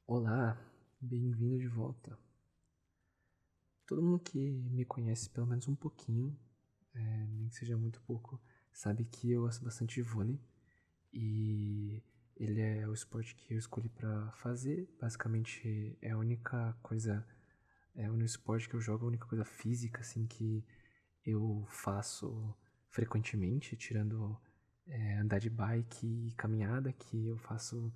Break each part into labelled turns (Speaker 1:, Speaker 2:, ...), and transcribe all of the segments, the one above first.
Speaker 1: Olá, bem-vindo de volta. Todo mundo que me conhece pelo menos um pouquinho, nem que seja muito pouco, sabe que eu gosto bastante de vôlei e ele é o esporte que eu escolhi pra fazer. Basicamente é a única coisa, é o único esporte que eu jogo, a única coisa física assim que eu faço frequentemente, tirando andar de bike e caminhada, que eu faço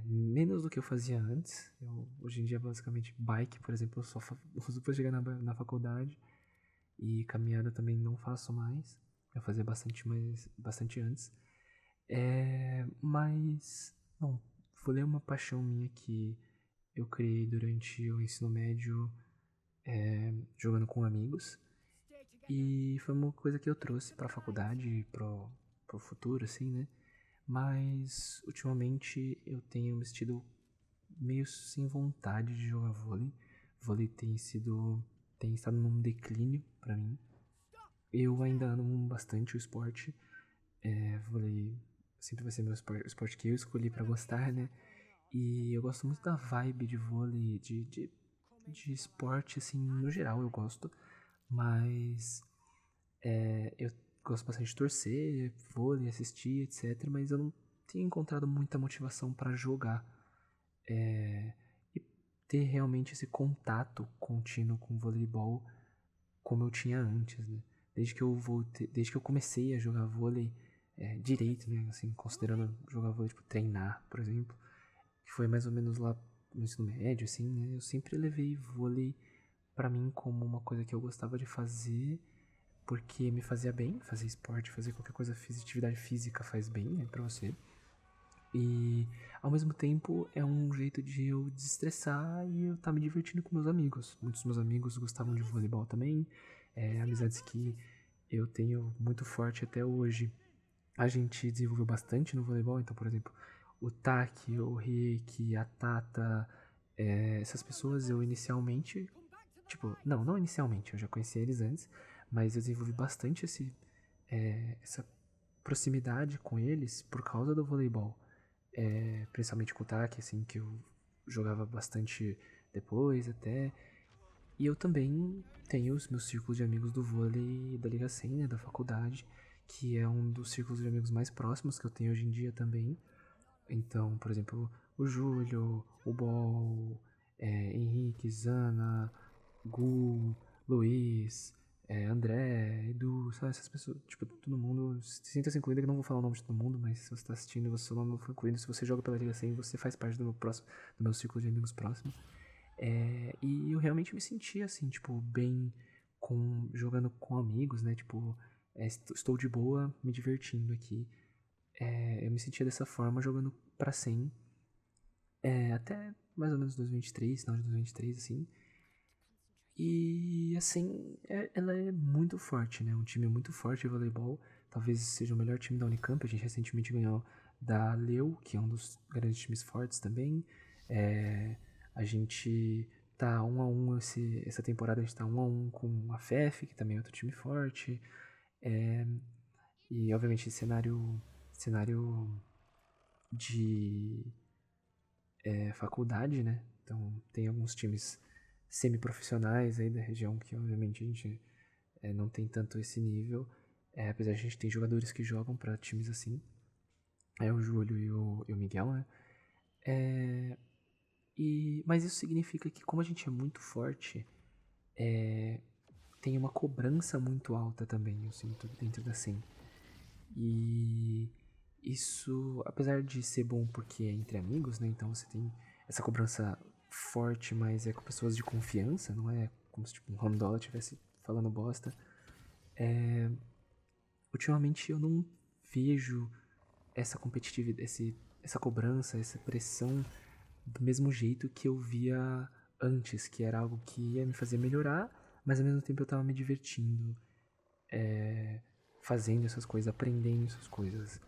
Speaker 1: menos do que eu fazia antes. Hoje em dia, basicamente, bike, por exemplo, eu só uso pra chegar na faculdade. E caminhada também não faço mais. Eu fazia bastante antes. Mas, bom, vôlei é uma paixão minha que eu criei durante o ensino médio, jogando com amigos. E foi uma coisa que eu trouxe pra faculdade, pro futuro, assim, né? Mas, ultimamente, eu tenho me sentido meio sem vontade de jogar vôlei. Vôlei tem estado num declínio pra mim. Eu ainda amo bastante o esporte. Vôlei sempre vai ser meu esporte, o esporte que eu escolhi pra gostar, né? E eu gosto muito da vibe de vôlei, de esporte, assim, no geral eu gosto. Mas eu gosto bastante de torcer, vôlei, assistir, etc. Mas eu não tenho encontrado muita motivação pra jogar. E ter realmente esse contato contínuo com o voleibol como eu tinha antes, né? Desde que eu comecei a jogar vôlei direito, né? Assim, considerando jogar vôlei, tipo, treinar, por exemplo, que foi mais ou menos lá no ensino médio, assim, né? Eu sempre levei vôlei pra mim como uma coisa que eu gostava de fazer, porque me fazia bem, fazer esporte, fazer qualquer coisa, atividade física faz bem, né, pra você. E ao mesmo tempo é um jeito de eu desestressar e eu tá me divertindo com meus amigos. Muitos dos meus amigos gostavam de voleibol também, amizades que eu tenho muito forte até hoje. A gente desenvolveu bastante no voleibol, então, por exemplo, o Taki, o Rick, a Tata, essas pessoas eu inicialmente, tipo, não inicialmente, eu já conhecia eles antes, mas eu desenvolvi bastante essa proximidade com eles por causa do voleibol, principalmente com o Taki, assim, que eu jogava bastante depois até. E eu também tenho os meus círculos de amigos do vôlei da Liga 100, né, da faculdade, que é um dos círculos de amigos mais próximos que eu tenho hoje em dia também. Então, por exemplo, o Júlio, o Bol, Henrique, Zana, Gu, Luiz, André, Edu, sabe, essas pessoas, tipo, todo mundo, sinta-se incluído, que eu não vou falar o nome de todo mundo, mas se você tá assistindo, você, seu nome foi incluído, se você joga pela Liga 100, você faz parte do meu círculo de amigos próximo. E eu realmente me senti assim, tipo, bem jogando com amigos, né? Tipo, estou de boa, me divertindo aqui. Eu me sentia dessa forma jogando pra 100, até mais ou menos 2023, final de 2023, assim. E assim, ela é muito forte, né? Um time muito forte de voleibol. Talvez seja o melhor time da Unicamp. A gente recentemente ganhou da Leu, que é um dos grandes times fortes também. A gente tá 1-1 essa temporada, a gente tá 1-1 com a FEF, que também é outro time forte. É, e obviamente cenário de faculdade, né? Então tem alguns times semi-profissionais aí da região que obviamente a gente não tem tanto esse nível. Apesar de a gente ter jogadores que jogam para times assim. É o Júlio e o Miguel, né? Mas isso significa que como a gente é muito forte, tem uma cobrança muito alta também, eu sinto, dentro da scene. E isso, apesar de ser bom porque é entre amigos, né? Então você tem essa cobrança forte, mas é com pessoas de confiança, não é como se tipo, um Randola estivesse falando bosta. Ultimamente eu não vejo essa competitividade, essa cobrança, essa pressão do mesmo jeito que eu via antes, que era algo que ia me fazer melhorar, mas ao mesmo tempo eu tava me divertindo, fazendo essas coisas, aprendendo essas coisas.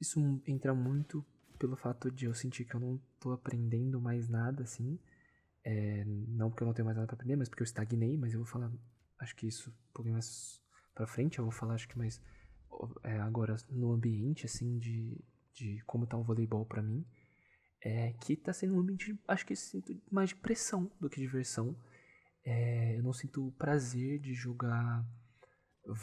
Speaker 1: Isso entra muito pelo fato de eu sentir que eu não tô aprendendo mais nada, assim. Não porque eu não tenho mais nada pra aprender, mas porque eu estagnei, mas eu vou falar, acho que isso um pouquinho mais pra frente, eu vou falar, acho que mais agora no ambiente, assim, de como tá o voleibol pra mim. que tá sendo um ambiente, acho que sinto mais de pressão do que diversão. Eu não sinto o prazer de jogar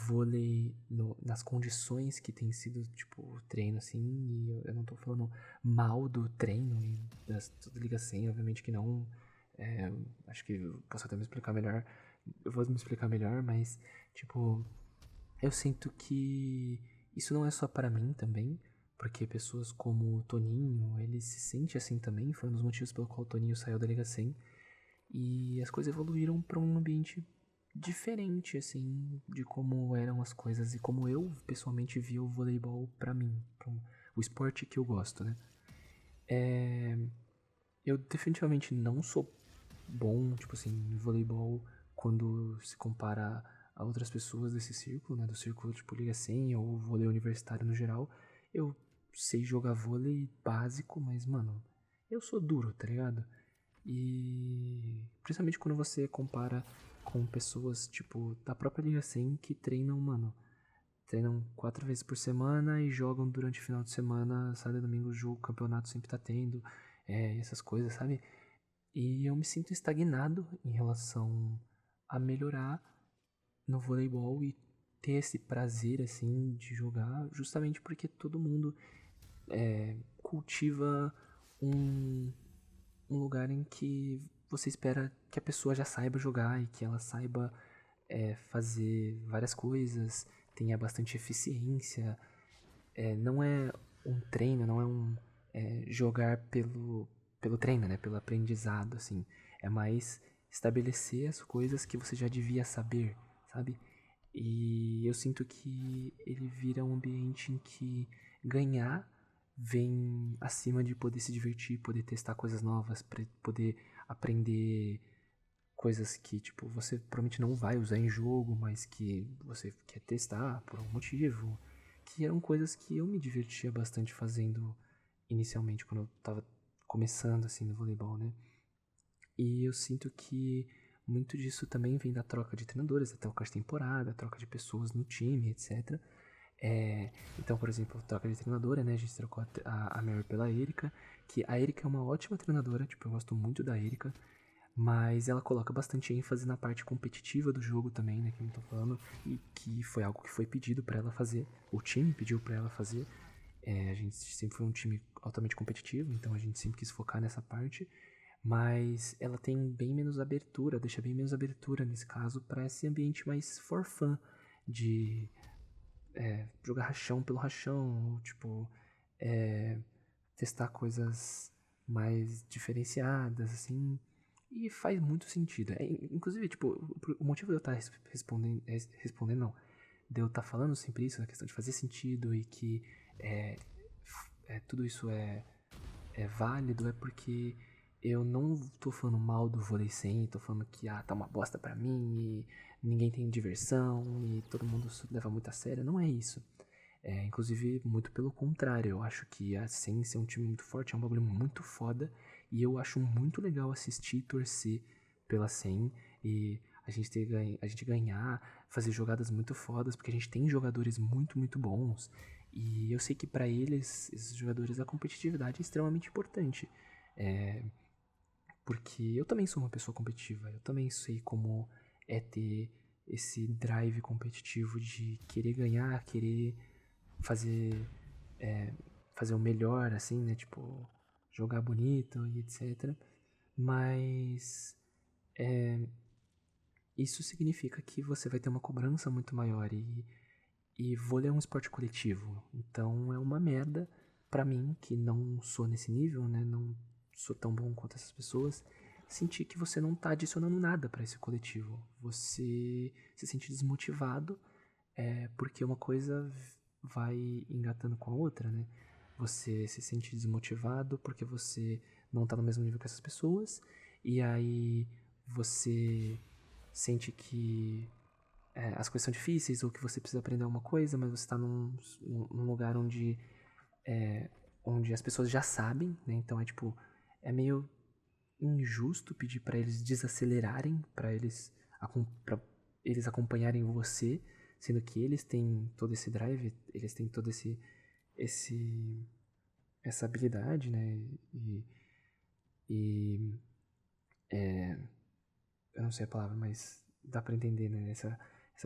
Speaker 1: vôlei nas condições que tem sido, tipo, o treino, assim, e eu não tô falando mal do treino e da Liga 100, obviamente que não. Acho que eu posso até me explicar melhor, eu vou me explicar melhor, mas, tipo, eu sinto que isso não é só para mim também, porque pessoas como o Toninho, ele se sente assim também, foi um dos motivos pelo qual o Toninho saiu da Liga 100, e as coisas evoluíram para um ambiente diferente, assim, de como eram as coisas e como eu pessoalmente via o voleibol pra mim, o esporte que eu gosto, né? Eu definitivamente não sou bom, tipo assim, em voleibol quando se compara a outras pessoas desse círculo, né? Do círculo tipo Liga 100 ou vôlei universitário no geral. Eu sei jogar vôlei básico, mas, mano, eu sou duro, tá ligado? E principalmente quando você compara com pessoas, tipo, da própria Liga 100 que treinam, mano, treinam 4 vezes por semana e jogam durante o final de semana, sábado e domingo, o jogo, campeonato sempre tá tendo, essas coisas, sabe? E eu me sinto estagnado em relação a melhorar no voleibol e ter esse prazer, assim, de jogar, justamente porque todo mundo cultiva um, um lugar em que você espera que a pessoa já saiba jogar e que ela saiba fazer várias coisas, tenha bastante eficiência. Não é um treino, não é um jogar pelo treino, né? Pelo aprendizado, assim. É mais estabelecer as coisas que você já devia saber, sabe? E eu sinto que ele vira um ambiente em que ganhar vem acima de poder se divertir, poder testar coisas novas, poder aprender coisas que, tipo, você provavelmente não vai usar em jogo, mas que você quer testar por algum motivo. Que eram coisas que eu me divertia bastante fazendo inicialmente, quando eu tava começando, assim, no voleibol, né? E eu sinto que muito disso também vem da troca de treinadores, da troca de temporada, troca de pessoas no time, etc. Então, por exemplo, troca de treinadora, né? A gente trocou a Mary pela Erika, que a Erika é uma ótima treinadora, tipo, eu gosto muito da Erika, mas ela coloca bastante ênfase na parte competitiva do jogo também, né, que eu tô falando, e que foi algo que foi pedido pra ela fazer, o time pediu pra ela fazer. A gente sempre foi um time altamente competitivo, então a gente sempre quis focar nessa parte, mas ela tem bem menos abertura, deixa bem menos abertura nesse caso pra esse ambiente mais for fun, de jogar rachão pelo rachão, ou tipo, testar coisas mais diferenciadas, assim. E faz muito sentido. Inclusive, tipo, o motivo de eu estar respondendo, não, de eu estar falando sempre isso, a questão de fazer sentido e que tudo isso é válido, é porque eu não tô falando mal do vôlei 100, tô falando que tá uma bosta pra mim e ninguém tem diversão e todo mundo leva muito a sério. Não é isso. Inclusive, muito pelo contrário, eu acho que a Sen ser um time muito forte é um bagulho muito foda. E eu acho muito legal assistir e torcer pela Sen. E a gente ganhar, fazer jogadas muito fodas, porque a gente tem jogadores muito, muito bons. E eu sei que pra eles, esses jogadores, a competitividade é extremamente importante. É, porque eu também sou uma pessoa competitiva, eu também sei como é ter esse drive competitivo de querer ganhar, querer fazer fazer o melhor, assim, né? Tipo, jogar bonito e etc. Mas isso significa que você vai ter uma cobrança muito maior e vôlei é um esporte coletivo. Então é uma merda pra mim, que não sou nesse nível, né? Não sou tão bom quanto essas pessoas, sentir que você não tá adicionando nada pra esse coletivo. Você se sente desmotivado porque uma coisa vai engatando com a outra, né? Você se sente desmotivado porque você não tá no mesmo nível que essas pessoas, e aí você sente que as coisas são difíceis ou que você precisa aprender alguma coisa, mas você tá num lugar onde as pessoas já sabem, né? Então é tipo, é meio injusto pedir pra eles desacelerarem, pra eles acompanharem você, sendo que eles têm todo esse drive, eles têm todo esse essa habilidade, né? E eu não sei a palavra, mas dá pra entender, né? Essa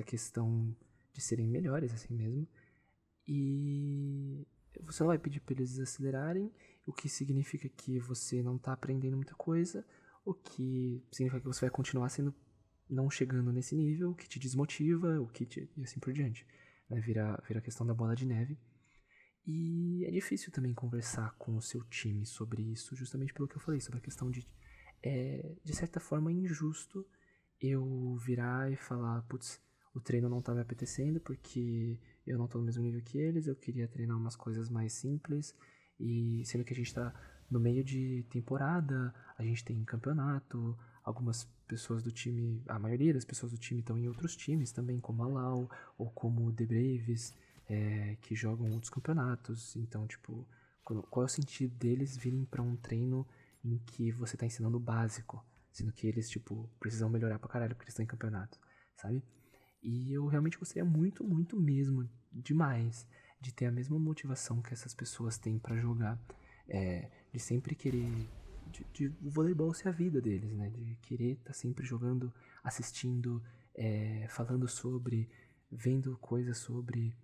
Speaker 1: questão de serem melhores assim mesmo. E você não vai pedir pra eles acelerarem, o que significa que você não tá aprendendo muita coisa, o que significa que você vai continuar sendo não chegando nesse nível, o que te desmotiva, e assim por diante. Né? Vira a questão da bola de neve. E é difícil também conversar com o seu time sobre isso, justamente pelo que eu falei, sobre a questão de certa forma, injusto eu virar e falar, putz, o treino não tá me apetecendo porque eu não tô no mesmo nível que eles, eu queria treinar umas coisas mais simples, e sendo que a gente tá no meio de temporada, a gente tem campeonato, algumas pessoas do time, a maioria das pessoas do time estão em outros times também, como a Lau ou como o The Braves, que jogam outros campeonatos. Então, tipo, qual é o sentido deles virem pra um treino em que você tá ensinando o básico, sendo que eles, tipo, precisam melhorar pra caralho porque eles estão em campeonato, sabe? E eu realmente gostaria muito, muito mesmo, demais, de ter a mesma motivação que essas pessoas têm pra jogar, de sempre querer, de o voleibol ser a vida deles, né? De querer estar sempre jogando, assistindo, falando sobre, vendo coisas sobre.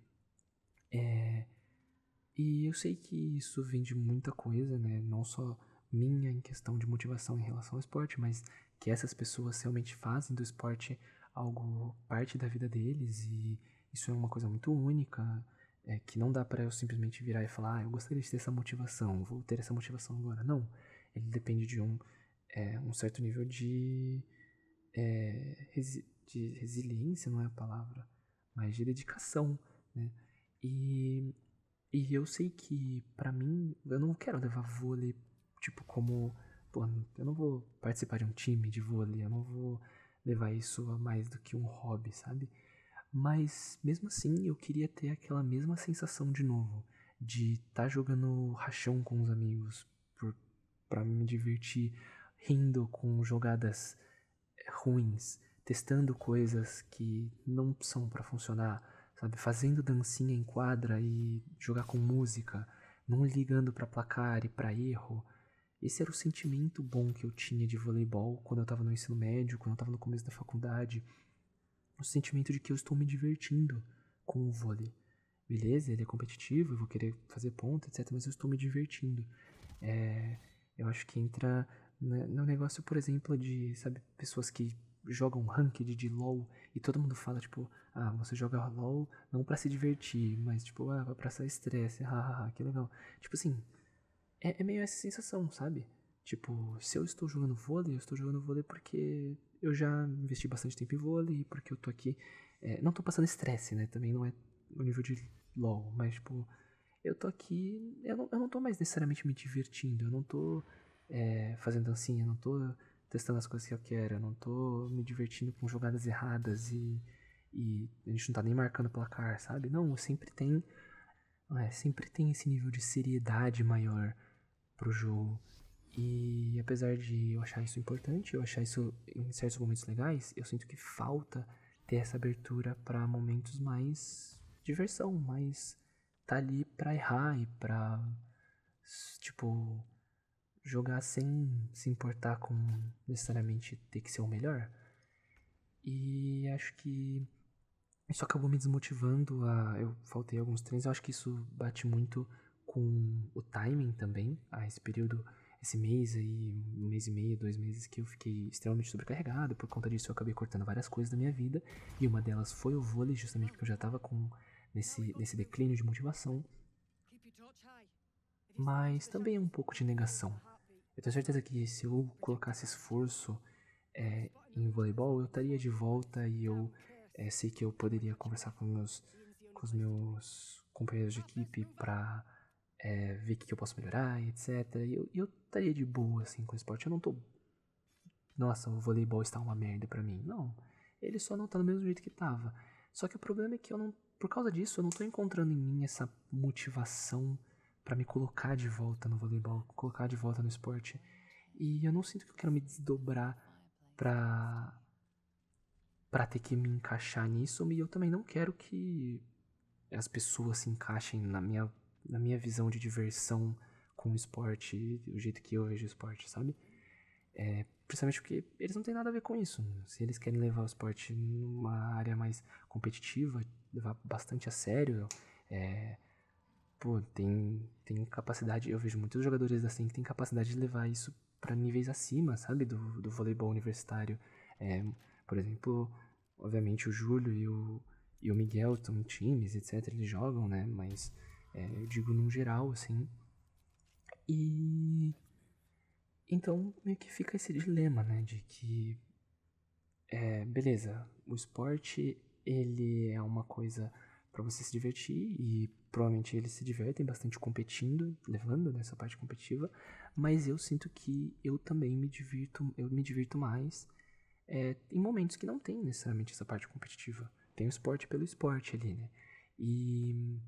Speaker 1: E eu sei que isso vem de muita coisa, né? Não só minha em questão de motivação em relação ao esporte, mas que essas pessoas realmente fazem do esporte algo parte da vida deles, e isso é uma coisa muito única, que não dá pra eu simplesmente virar e falar, eu gostaria de ter essa motivação, vou ter essa motivação agora. Não, ele depende de um certo nível de resiliência, não é a palavra, mas de dedicação, né? E e eu sei que, pra mim, eu não quero levar vôlei, tipo, como. Pô, eu não vou participar de um time de vôlei, eu não vou levar isso a mais do que um hobby, sabe? Mas, mesmo assim, eu queria ter aquela mesma sensação de novo, de estar jogando rachão com os amigos, pra me divertir, rindo com jogadas ruins, testando coisas que não são pra funcionar, sabe? Fazendo dancinha em quadra e jogar com música, não ligando pra placar e pra erro. Esse era o sentimento bom que eu tinha de voleibol quando eu tava no ensino médio, quando eu tava no começo da faculdade. O sentimento de que eu estou me divertindo com o vôlei. Beleza, ele é competitivo, eu vou querer fazer ponto, etc, mas eu estou me divertindo. É, eu acho que entra no negócio, por exemplo, de, sabe, pessoas que jogam ranked de LoL e todo mundo fala, tipo, ah, você joga LoL não pra se divertir, mas, tipo, ah, pra passar estresse, hahaha, que legal. Tipo assim, é meio essa sensação, sabe? Tipo, se eu estou jogando vôlei, eu estou jogando vôlei porque eu já investi bastante tempo em vôlei, porque eu tô aqui. Não tô passando estresse, né? Também não é o nível de LoL, mas, tipo, eu tô aqui, eu não tô mais necessariamente me divertindo, eu não tô fazendo dancinha, eu não tô testando as coisas que eu quero, eu não tô me divertindo com jogadas erradas e a gente não tá nem marcando placar, sabe? Não, sempre tem esse nível de seriedade maior pro jogo. E apesar de eu achar isso importante, eu achar isso em certos momentos legais, eu sinto que falta ter essa abertura pra momentos mais diversão, mais tá ali pra errar e pra, tipo, jogar sem se importar com necessariamente ter que ser o melhor. E acho que isso acabou me desmotivando a. Eu faltei alguns treinos, eu acho que isso bate muito com o timing também. Esse período, esse mês aí, um mês e meio, 2 meses que eu fiquei extremamente sobrecarregado. Por conta disso, eu acabei cortando várias coisas da minha vida. E uma delas foi o vôlei, justamente porque eu já tava nesse declínio de motivação. Mas também é um pouco de negação. Eu tenho certeza que se eu colocasse esforço em voleibol, eu estaria de volta e eu sei que eu poderia conversar com os meus companheiros de equipe pra ver o que eu posso melhorar e etc. E eu estaria de boa assim com o esporte. Eu não tô. Nossa, o voleibol está uma merda pra mim. Não. Ele só não tá do mesmo jeito que tava. Só que o problema é que eu não. Por causa disso, eu não tô encontrando em mim essa motivação pra me colocar de volta no voleibol, colocar de volta no esporte. E eu não sinto que eu quero me desdobrar pra, pra ter que me encaixar nisso. E eu também não quero que as pessoas se encaixem na minha visão de diversão com o esporte, o jeito que eu vejo o esporte, sabe? Principalmente porque eles não têm nada a ver com isso. Se eles querem levar o esporte numa área mais competitiva, levar bastante a sério, tem capacidade. Eu vejo muitos jogadores assim que têm capacidade de levar isso para níveis acima, sabe? Do voleibol universitário. Por exemplo, obviamente o Júlio e o Miguel estão em times, etc. Eles jogam, né? Mas eu digo num geral, assim. E então meio que fica esse dilema, né? De que, beleza, o esporte ele é uma coisa pra você se divertir e provavelmente eles se divertem bastante competindo, levando nessa parte competitiva, mas eu sinto que eu também me divirto mais em momentos que não tem necessariamente essa parte competitiva. Tem o esporte pelo esporte ali, né? E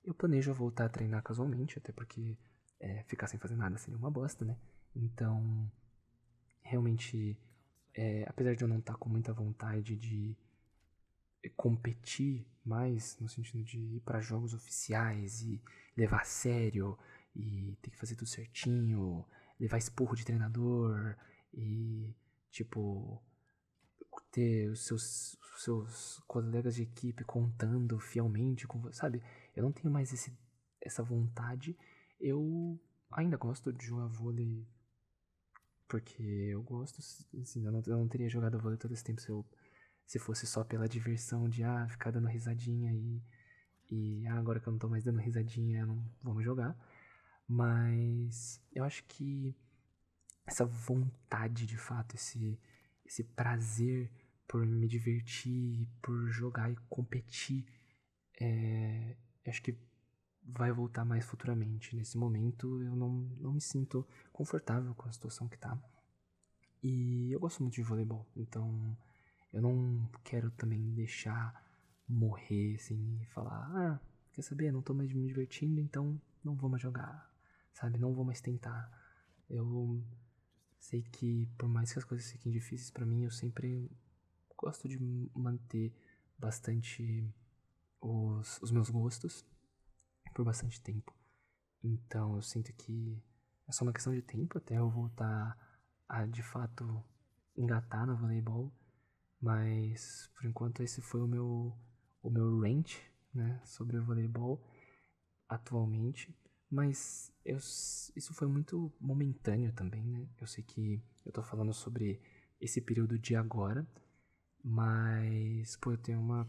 Speaker 1: eu planejo voltar a treinar casualmente, até porque ficar sem fazer nada seria uma bosta, né? Então, realmente, apesar de eu não estar com muita vontade de competir mais, no sentido de ir para jogos oficiais e levar a sério e ter que fazer tudo certinho, levar esporro de treinador e, tipo, ter os seus colegas de equipe contando fielmente com você, sabe? Eu não tenho mais essa vontade. Eu ainda gosto de jogar vôlei porque eu gosto, assim, eu não teria jogado vôlei todo esse tempo se fosse só pela diversão de, ficar dando risadinha e agora que eu não tô mais dando risadinha, eu não vou mais jogar. Mas eu acho que essa vontade, de fato, esse prazer por me divertir, por jogar e competir, eu acho que vai voltar mais futuramente. Nesse momento, eu não me sinto confortável com a situação que tá. E eu gosto muito de voleibol, então eu não quero também deixar morrer, assim, e falar, quer saber, não tô mais me divertindo, então não vou mais jogar, sabe? Não vou mais tentar. Eu sei que por mais que as coisas fiquem difíceis pra mim, eu sempre gosto de manter bastante os meus gostos por bastante tempo. Então eu sinto que é só uma questão de tempo até eu voltar a de fato engatar no voleibol. Mas por enquanto esse foi o meu rant, né, sobre o voleibol atualmente. Mas isso foi muito momentâneo também, né? Eu sei que eu tô falando sobre esse período de agora, mas pô, eu tenho uma,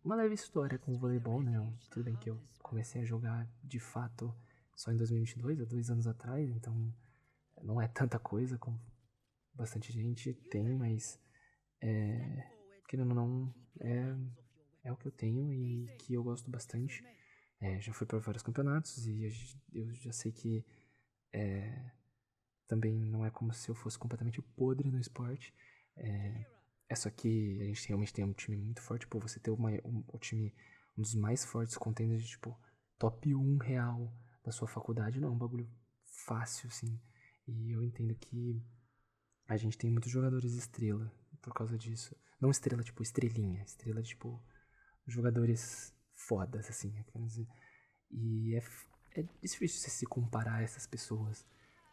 Speaker 1: uma leve história com o voleibol, né? Tudo bem que eu comecei a jogar de fato só em 2022, há 2 anos atrás, então não é tanta coisa como bastante gente tem, mas querendo ou não, é o que eu tenho e que eu gosto bastante. Já fui para vários campeonatos e eu já sei que também não é como se eu fosse completamente podre no esporte. É só que a gente realmente tem um time muito forte. Pô, você ter um time, um dos mais fortes contenders, tipo, top 1 real da sua faculdade, não é um bagulho fácil, assim. E eu entendo que a gente tem muitos jogadores estrela por causa disso. Não estrela, tipo, estrelinha. Estrela, tipo, jogadores fodas, assim. Eu quero dizer. E é difícil você se comparar a essas pessoas.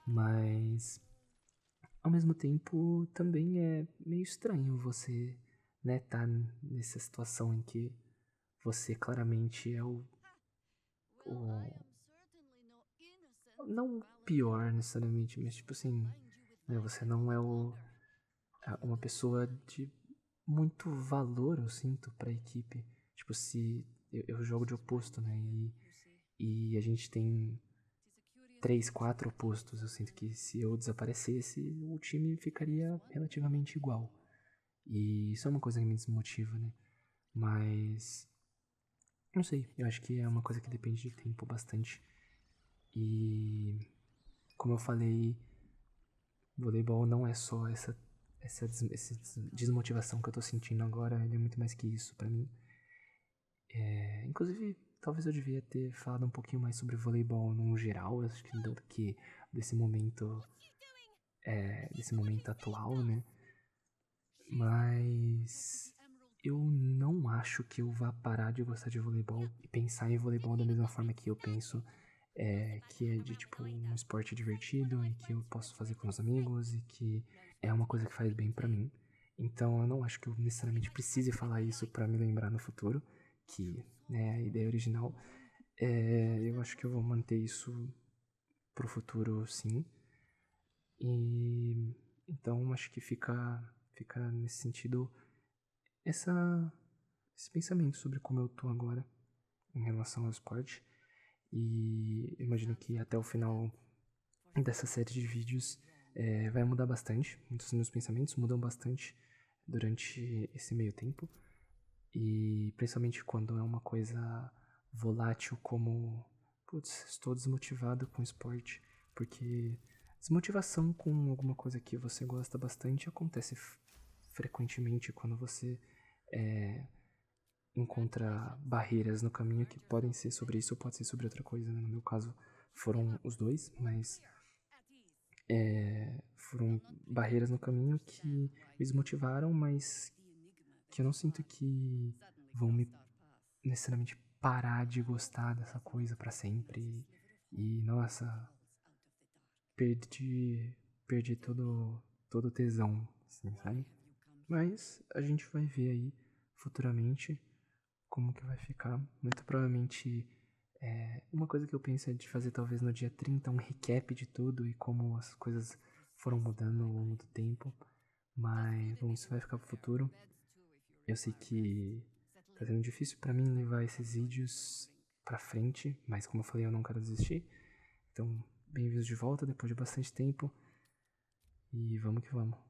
Speaker 1: Mas, ao mesmo tempo, também é meio estranho você, né, tá nessa situação em que você claramente é o não o pior necessariamente, mas tipo assim, né, você não é uma pessoa de muito valor, eu sinto, pra equipe. Tipo, se eu jogo de oposto, né, e a gente tem 3, 4 opostos. Eu sinto que se eu desaparecesse, o time ficaria relativamente igual. E isso é uma coisa que me desmotiva, né? Mas, não sei, eu acho que é uma coisa que depende de tempo bastante. E, como eu falei, voleibol não é só essa desmotivação que eu tô sentindo agora, ele é muito mais que isso pra mim. Inclusive, talvez eu devia ter falado um pouquinho mais sobre voleibol no geral, acho que desse momento atual, né? Mas eu não acho que eu vá parar de gostar de voleibol e pensar em voleibol da mesma forma que eu penso que é de tipo um esporte divertido e que eu posso fazer com os amigos e que é uma coisa que faz bem pra mim. Então eu não acho que eu necessariamente precise falar isso pra me lembrar no futuro, que né, a ideia original. Eu acho que eu vou manter isso pro futuro, sim. E então acho que fica nesse sentido essa, esse pensamento sobre como eu tô agora em relação ao esporte. E eu imagino que até o final dessa série de vídeos vai mudar bastante. Muitos dos meus pensamentos mudam bastante durante esse meio tempo. E principalmente quando é uma coisa volátil como, putz, estou desmotivado com o esporte, porque desmotivação com alguma coisa que você gosta bastante acontece frequentemente quando você encontra barreiras no caminho que podem ser sobre isso ou pode ser sobre outra coisa, né? No meu caso foram os dois, mas foram barreiras no caminho que me desmotivaram, mas que eu não sinto que vão me necessariamente parar de gostar dessa coisa pra sempre. E nossa, perdi, perdi todo o tesão, assim, sabe? Mas a gente vai ver aí futuramente como que vai ficar. Muito provavelmente uma coisa que eu penso é de fazer talvez no dia 30 um recap de tudo e como as coisas foram mudando ao longo do tempo. Mas, bom, isso vai ficar pro futuro. Eu sei que tá sendo difícil pra mim levar esses vídeos pra frente, mas como eu falei, eu não quero desistir. Então, bem-vindos de volta depois de bastante tempo. E vamos que vamos.